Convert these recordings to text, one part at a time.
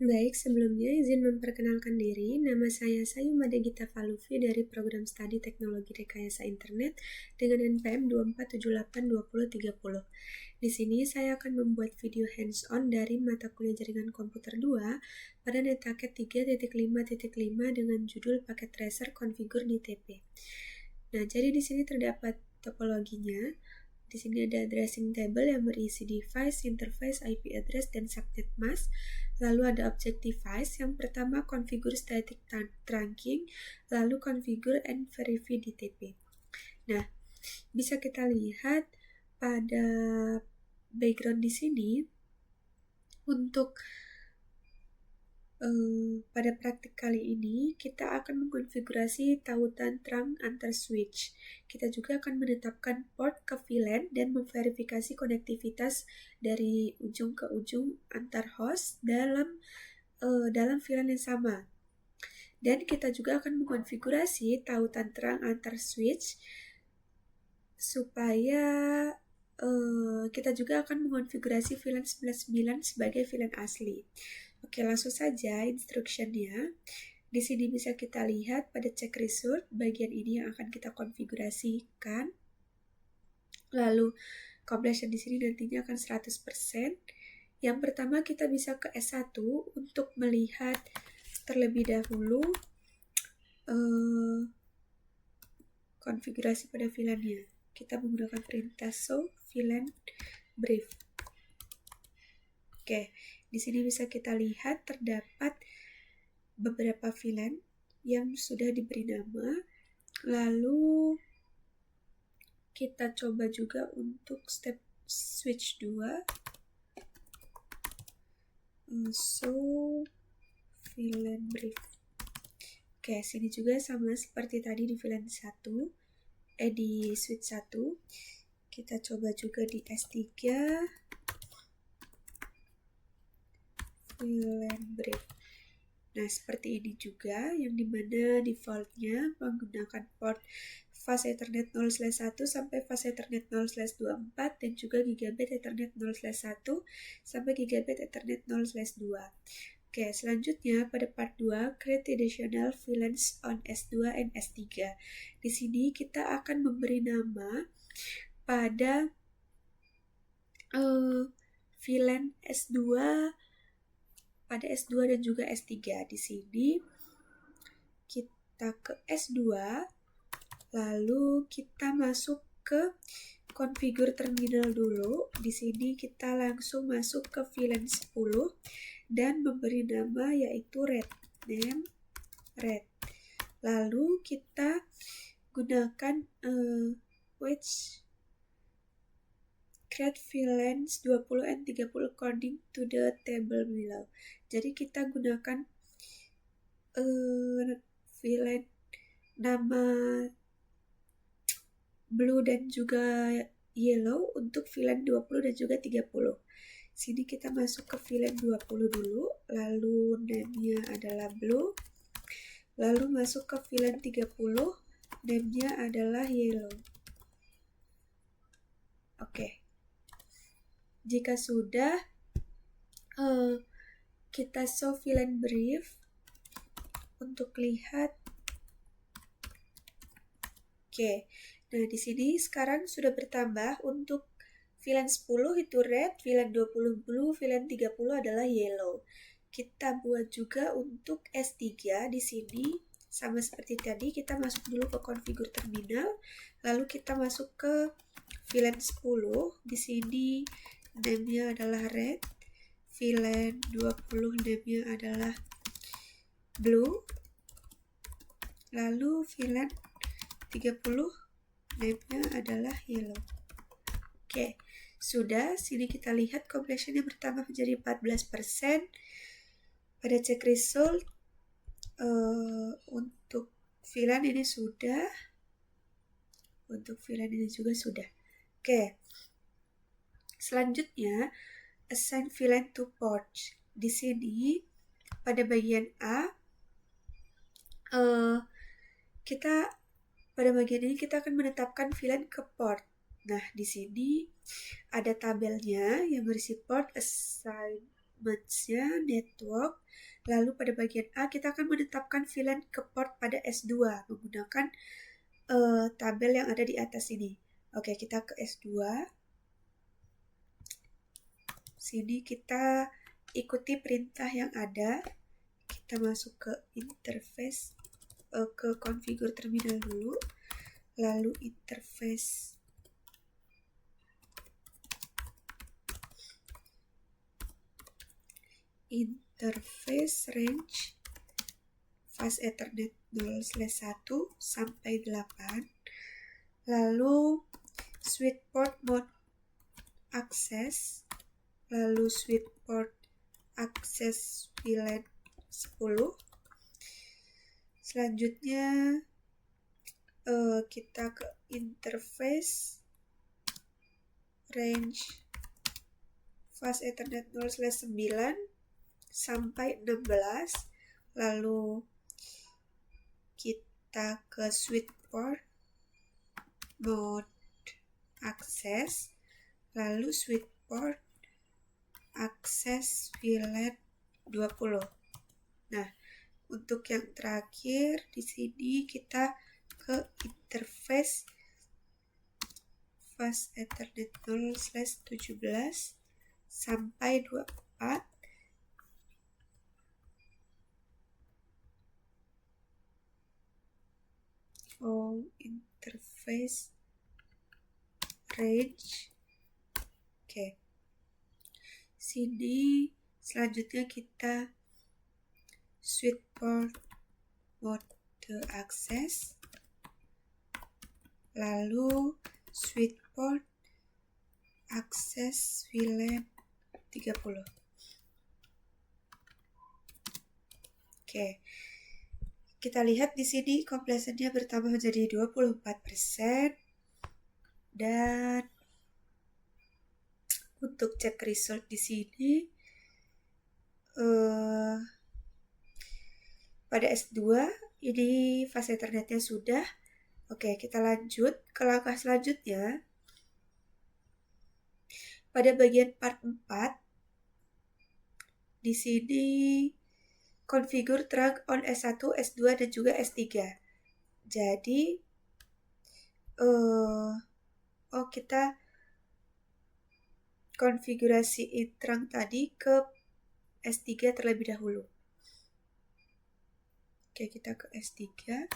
Baik, sebelumnya izin memperkenalkan diri. Nama saya Sayu Madegita Falufi dari Program Studi Teknologi Rekayasa Internet dengan NPM 247820030. Di sini saya akan membuat video hands-on dari mata kuliah Jaringan Komputer 2 pada Netaket 3.5.5 dengan judul Paket Tracer Configure DTP. Nah, jadi di sini terdapat topologinya. Di sini ada addressing table yang berisi device, interface, IP address, dan subnet mask. Lalu ada object device. Yang pertama configure static trunking, lalu configure and verify DTP. Nah, bisa kita lihat pada background di sini untuk pada praktik kali ini, kita akan mengkonfigurasi tautan trunk antar switch. Kita juga akan menetapkan port ke VLAN dan memverifikasi konektivitas dari ujung ke ujung antar host dalam VLAN yang sama. Dan kita juga akan mengkonfigurasi tautan trunk antar switch supaya kita juga akan mengonfigurasi VLAN 99 sebagai VLAN asli. Oke, langsung saja instructionnya. Di sini bisa kita lihat pada check result, bagian ini yang akan kita konfigurasikan. Lalu, completion di sini nantinya akan 100%. Yang pertama kita bisa ke S1 untuk melihat terlebih dahulu konfigurasi pada VLAN-nya. Kita menggunakan perintah show VLAN brief. Oke, di sini bisa kita lihat terdapat beberapa VLAN yang sudah diberi nama. Lalu kita coba juga untuk step switch 2. So VLAN brief. Oke, sini juga sama seperti tadi di VLAN 1. Di switch 1. Kita coba juga di S3. VLAN brief. Nah, seperti ini juga, yang dimana defaultnya menggunakan port fast Ethernet 0/1 sampai fast Ethernet 0/24 dan juga gigabit Ethernet 0/1 sampai gigabit Ethernet 0/2. Oke, selanjutnya pada part 2, create additional VLANs on S2 and S3. Di sini kita akan memberi nama pada VLAN S2 pada S2 dan juga S3. Di sini kita ke S2, lalu kita masuk ke configure terminal dulu. Di sini kita langsung masuk ke VLAN 10 dan memberi nama yaitu red name red. Lalu kita gunakan create VLANs 20 and 30 according to the table below. Jadi kita gunakan VLAN nama blue dan juga yellow untuk VLAN 20 dan juga 30. Sini kita masuk ke VLAN 20 dulu, lalu name-nya adalah blue. Lalu masuk ke VLAN 30, name-nya adalah yellow. Oke. Jika sudah, kita show VLAN brief untuk lihat. Oke. Nah, di sini sekarang sudah bertambah untuk VLAN 10 itu red, VLAN 20 blue, VLAN 30 adalah yellow. Kita buat juga untuk S3 di sini sama seperti tadi, kita masuk dulu ke configure terminal, lalu kita masuk ke VLAN 10. Di sini name-nya adalah red, VLAN 20 name-nya adalah blue, lalu VLAN 30 name-nya adalah yellow. Oke, sudah. Sini kita lihat completion-nya bertambah menjadi 14%. Pada check result, untuk VLAN ini sudah. Untuk VLAN ini juga sudah. Oke. Selanjutnya, assign VLAN to port. Di sini, pada bagian A, pada bagian ini kita akan menetapkan VLAN ke port. Nah, di sini ada tabelnya yang berisi port assign segmentsnya network. Lalu pada bagian A kita akan menetapkan VLAN ke port pada S2 menggunakan tabel yang ada di atas ini. Oke, kita ke S2. Sini kita ikuti perintah yang ada. Kita masuk ke interface, ke configure terminal dulu. Lalu interface range fast Ethernet 0/1 sampai 8. Lalu switch port mode access, lalu switch port access VLAN 10. Selanjutnya kita ke interface range fast Ethernet 0/9 sampai 16. Lalu kita ke switch port mode access, lalu switch port access VLAN 20. Nah, untuk yang terakhir di sini kita ke interface fast Ethernet 0/17 sampai 24. Interface range. Oke. Sini selanjutnya kita switch port mode access, lalu switch port access VLAN 30. Oke. Kita lihat di sini completionnya bertambah menjadi 24%. Dan untuk cek result di sini pada S2 ini fast Ethernetnya sudah. Oke, kita lanjut ke langkah selanjutnya. Pada bagian part 4 di sini configure trunk on S1, S2 dan juga S3. Jadi kita konfigurasi trunk tadi ke S3 terlebih dahulu. Oke, kita ke S3.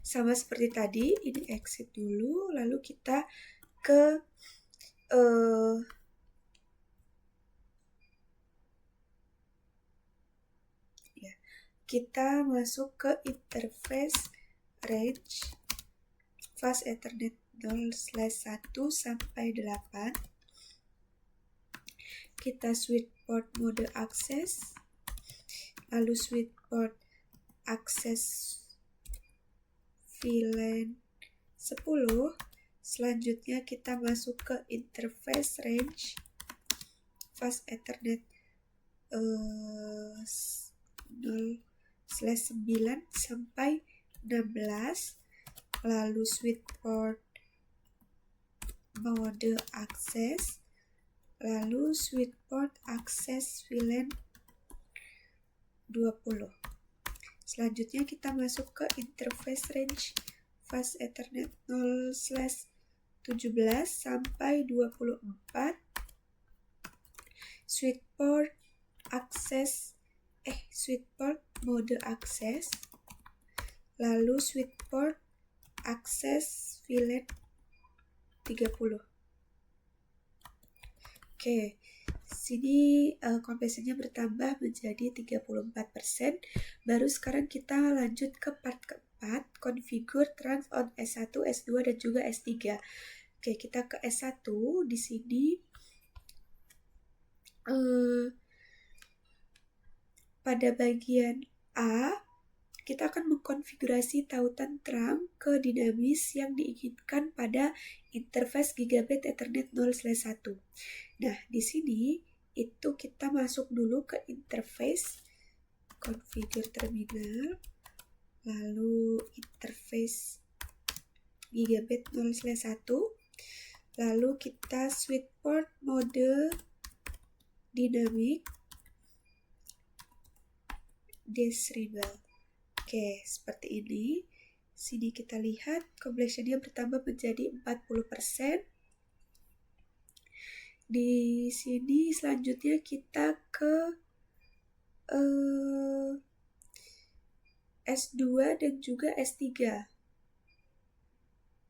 Sama seperti tadi, ini exit dulu, lalu kita ke kita masuk ke interface range fast Ethernet 0/1 sampai 8. Kita switch port mode access, lalu switch port access VLAN 10. Selanjutnya kita masuk ke interface range fast Ethernet 0/9 sampai 16. Lalu switch port mode access, lalu switch port access VLAN 20. Selanjutnya kita masuk ke interface range fast Ethernet 0/17 sampai 24. Switch port mode access, lalu switch port access VLAN 30. Oke, sini completionnya bertambah menjadi 34%. Baru sekarang kita lanjut ke part keempat, configure trunk on S1, S2 dan juga S3. Oke, kita ke S1. Di sini pada bagian A kita akan mengkonfigurasi tautan trunk ke dinamis yang diinginkan pada interface Gigabit Ethernet 0/1. Nah, di sini itu kita masuk dulu ke interface configure terminal, lalu interface Gigabit 0/1, lalu kita switch port mode dynamic desirable. Oke, seperti ini. Sini kita lihat completion-nya bertambah menjadi 40%. Di sini selanjutnya kita ke S2 dan juga S3.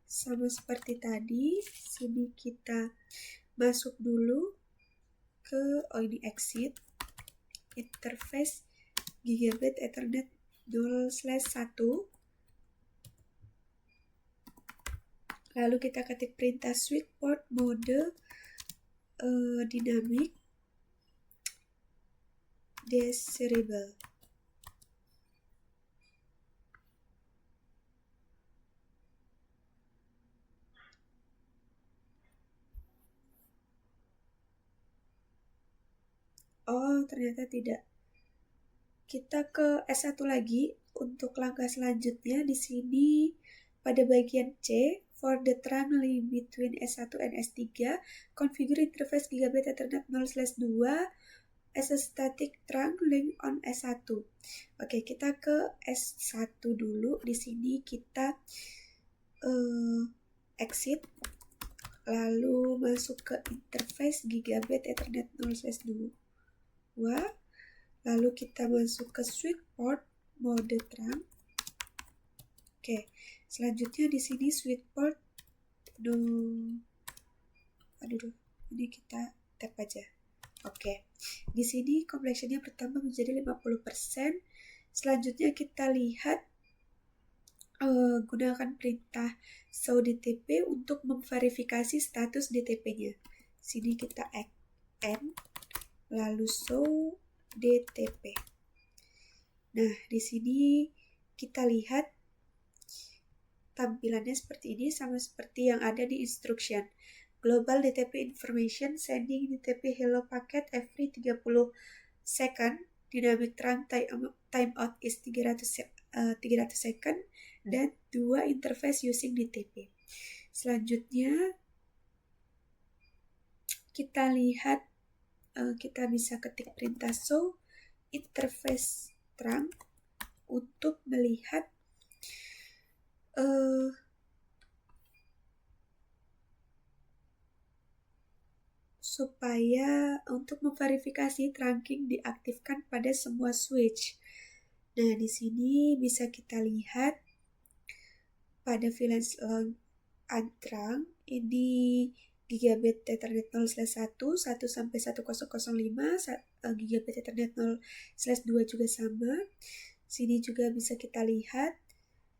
Sama seperti tadi, sini kita masuk dulu ke ini exit interface Gigabit Ethernet 0/1. Lalu kita ketik perintah switch port mode dynamic desirable. Oh, ternyata tidak. Kita ke S1 lagi. Untuk langkah selanjutnya di sini pada bagian C, for the trunk link between S1 and S3, configure interface Gigabit Ethernet 0/2 as a static trunk link on S1. Oke, kita ke S1 dulu. Di sini kita exit, lalu masuk ke interface Gigabit Ethernet 0/2. Lalu kita masuk ke switch port mode trunk. Oke, selanjutnya di sini switch port ini kita tap aja. Oke, di sini completion-nya bertambah menjadi 50%. Selanjutnya kita lihat gunakan perintah show DTP untuk memverifikasi status DTP-nya. Sini kita N, lalu show DTP. Nah, di sini kita lihat tampilannya seperti ini, sama seperti yang ada di instruction. Global DTP information sending DTP hello packet every 30 second. Dynamic trunk timeout is 300 second, dan 2 interface using DTP. Selanjutnya kita lihat, kita bisa ketik perintah show interface trunk untuk melihat supaya untuk memverifikasi trunking diaktifkan pada semua switch. Nah, di sini bisa kita lihat pada VLAN trunk ini Gigabit Ethernet 0/1, 1 sampai 1005, Gigabit Ethernet 0/2 juga sama. Sini juga bisa kita lihat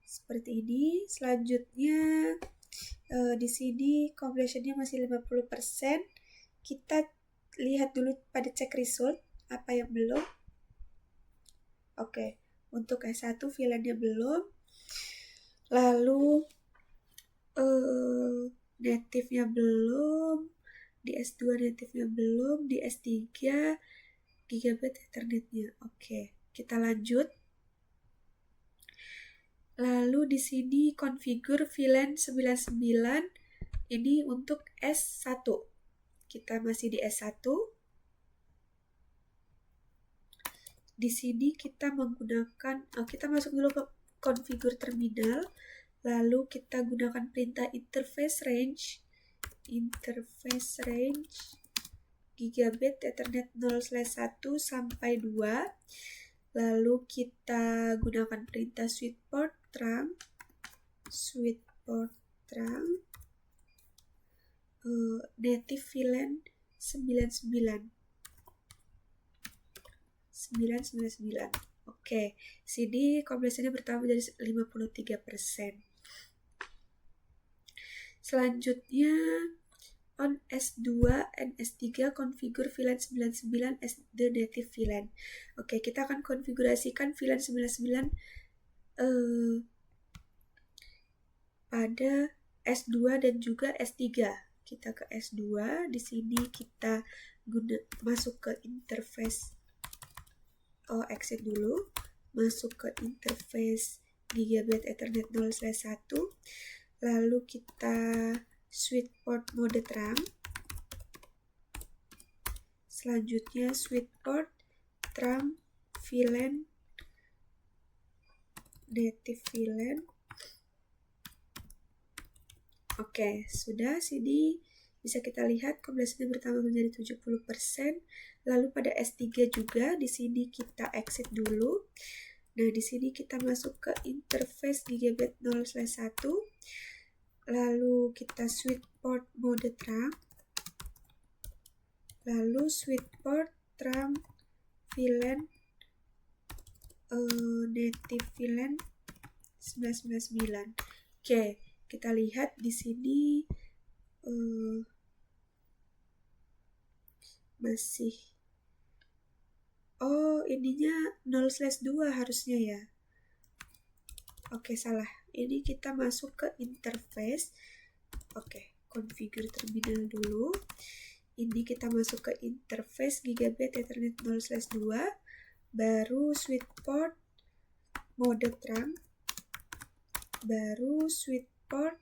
seperti ini. Selanjutnya di sini completion-nya masih 50%. Kita lihat dulu pada cek result apa yang belum. Oke, untuk S1 VLAN-nya belum. Lalu native-nya belum. Di S2 native-nya belum. Di S3 Gigabit Ethernet-nya. Oke, kita lanjut. Lalu di sini configure VLAN 99 ini untuk S1. Kita masih di S1. Di sini kita menggunakan, kita masuk dulu ke configure terminal, lalu kita gunakan perintah interface range Gigabit Ethernet 0/1 sampai 2. Lalu kita gunakan perintah switch port trunk native VLAN 99. Oke, sini completion-nya bertambah dari 53%. Selanjutnya on S2 and S3 configure VLAN 99 as the native VLAN. Oke, kita akan konfigurasikan VLAN 99 pada S2 dan juga S3. Kita ke S2, di sini kita masuk ke interface, exit dulu, masuk ke interface Gigabit Ethernet 0/1, lalu kita switch port mode trunk. Selanjutnya switchport, trunk, VLAN, native VLAN. Oke, sudah CD bisa kita lihat kombinasinya bertambah menjadi 70%. Lalu pada S3 juga di sini kita exit dulu. Nah, di sini kita masuk ke interface Gigabit 0/1. Lalu kita switch port mode trunk. Lalu switch port trunk VLAN native VLAN 1999. Oke, kita lihat di sini masih ininya 0/2 harusnya ya. Oke, salah. Ini kita masuk ke interface. Oke, configure terminal dulu. Ini kita masuk ke interface Gigabit Ethernet 0/2, baru switch port mode trunk, baru switch port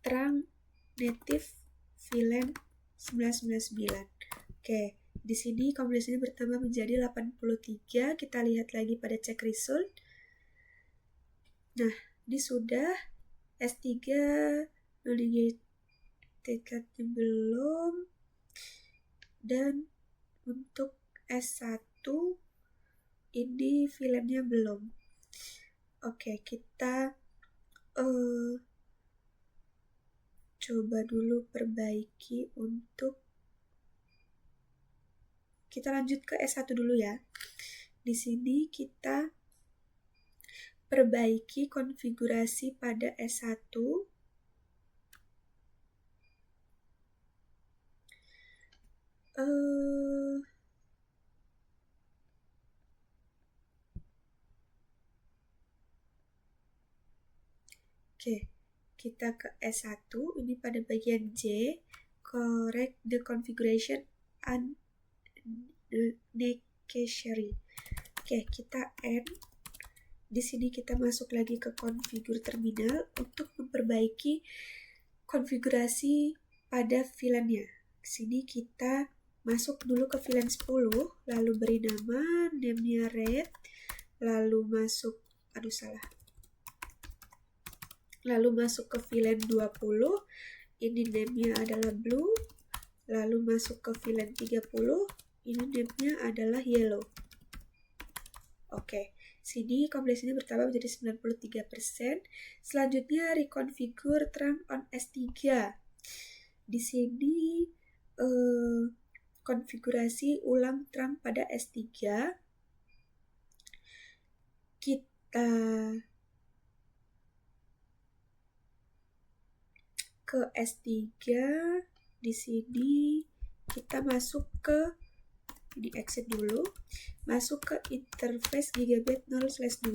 trunk native VLAN 1999. Oke, di sini kombinasinya bertambah menjadi 83. Kita lihat lagi pada cek result. Nah, ini sudah S3 tingkatnya belum, dan untuk S1 ini VLAN-nya belum. Oke, kita coba dulu perbaiki untuk kita lanjut ke S1 dulu ya. Di sini kita perbaiki konfigurasi pada S1. Oke, kita ke S1, ini pada bagian J, correct the configuration unnecessary. Oke, kita N. Di sini kita masuk lagi ke configure terminal untuk memperbaiki konfigurasi pada VLAN-nya. Di sini kita masuk dulu ke VLAN 10, lalu beri nama, name-nya red, lalu masuk, lalu masuk ke VLAN 20, ini name-nya adalah blue, lalu masuk ke VLAN 30, ini name-nya adalah yellow. Oke, sini kombinasinya bertambah menjadi 93%. Selanjutnya reconfigure trunk on S3. Di sini konfigurasi ulang trunk pada S3. Kita ke S3, di sini kita masuk ke, di exit dulu, masuk ke interface Gigabit 0/2,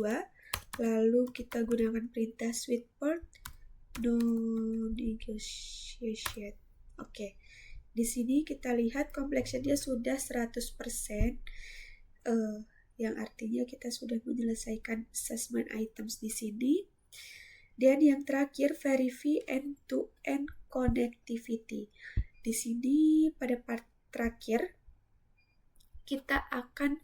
lalu kita gunakan perintah switch port no negotiation. Oke, di sini kita lihat complexionnya sudah 100%, yang artinya kita sudah menyelesaikan assessment items di sini. Dan yang terakhir, verify end-to-end connectivity. Di sini pada part terakhir kita akan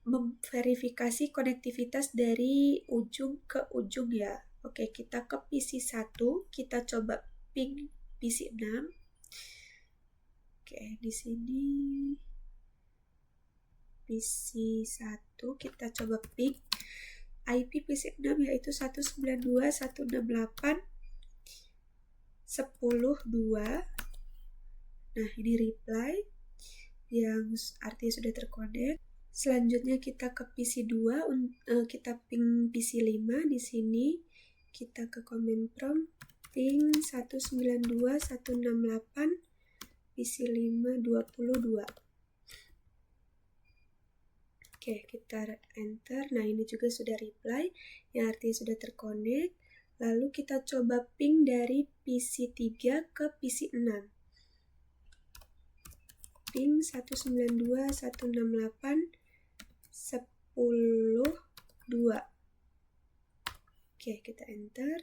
memverifikasi konektivitas dari ujung ke ujung ya. Oke, kita ke PC 1, kita coba ping PC 6. Oke, di sini PC 1 kita coba ping IP PC 6 yaitu 192.168.10.2. Nah, ini reply yang artinya sudah terkonek. Selanjutnya kita ke PC 2, kita ping PC 5. Di sini kita ke command prompt ping 192.168 PC 5 22. Oke, kita enter. Nah, ini juga sudah reply, yang artinya sudah terkonek. Lalu kita coba ping dari PC 3 ke PC 6. Ping 192.168.10.2. Oke, kita enter.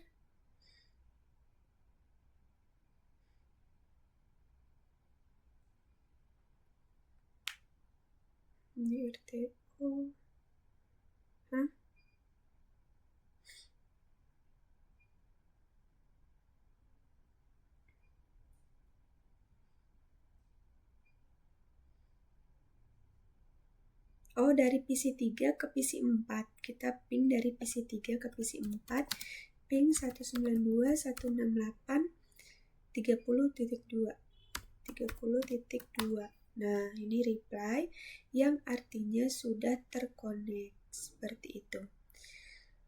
Ini RTO. Hah? Oh, dari PC3 ke PC4. Kita ping dari PC3 ke PC4. Ping 192.168.30.2. 30.2. Nah, ini reply yang artinya sudah terkonek. Seperti itu.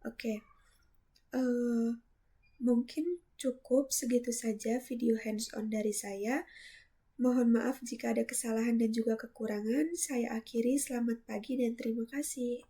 Oke. Mungkin cukup segitu saja video hands-on dari saya. Mohon maaf jika ada kesalahan dan juga kekurangan. Saya akhiri, selamat pagi dan terima kasih.